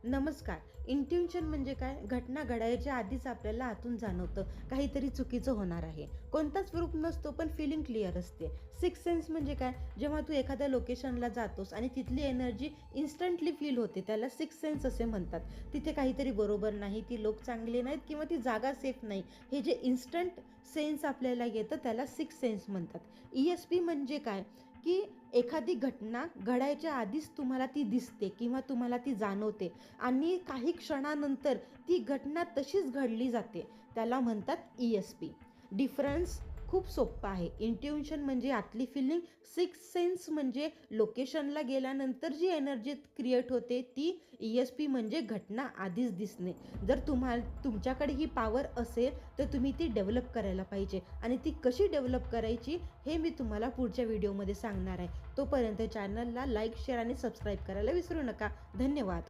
नमस्कार. इंट्युशन म्हणजे काय? घटना घडायच्या आधीच आपल्याला आतून जाणवतं काहीतरी चुकीचं होणार आहे. कोणताच प्रूफ नसतो, पण फिलिंग क्लिअर असते. सिक्स्थ सेन्स म्हणजे काय? जेव्हा तू एखाद्या लोकेशनला जातोस आणि तिथली एनर्जी इन्स्टंटली फील होते, त्याला सिक्स्थ सेन्स असे म्हणतात. तिथे काहीतरी बरोबर नाही, ती लोक चांगले नाहीत किंवा ती जागा सेफ नाही. हे जे इन्स्टंट सेन्स आपल्याला येतं त्याला सिक्स्थ सेन्स म्हणतात. ESP म्हणजे काय? की एखादी घटना घडायच्या आधीच तुम्हाला ती दिसते किंवा तुम्हाला ती जाणवते आणि काही क्षणानंतर ती घटना तशीच घडली जाते. त्याला म्हणतात ESP. डिफरन्स खूप सोप्पा आहे. इंट्युशन म्हणजे आतली फिलिंग, सिक्स्थ सेन्स म्हणजे लोकेशनला गेल्यानंतर जी एनर्जी क्रिएट होते ती, ESP म्हणजे घटना आधीच दिसणे. जर तुमच्याकडे ही पॉवर असेल तर तुम्ही ती डेव्हलप करायला पाहिजे आणि ती कशी डेव्हलप करायची हे मी तुम्हाला पुढच्या व्हिडिओमध्ये सांगणार आहे. तोपर्यंत चॅनलला लाईक, शेअर आणि सबस्क्राईब करायला विसरू नका. धन्यवाद.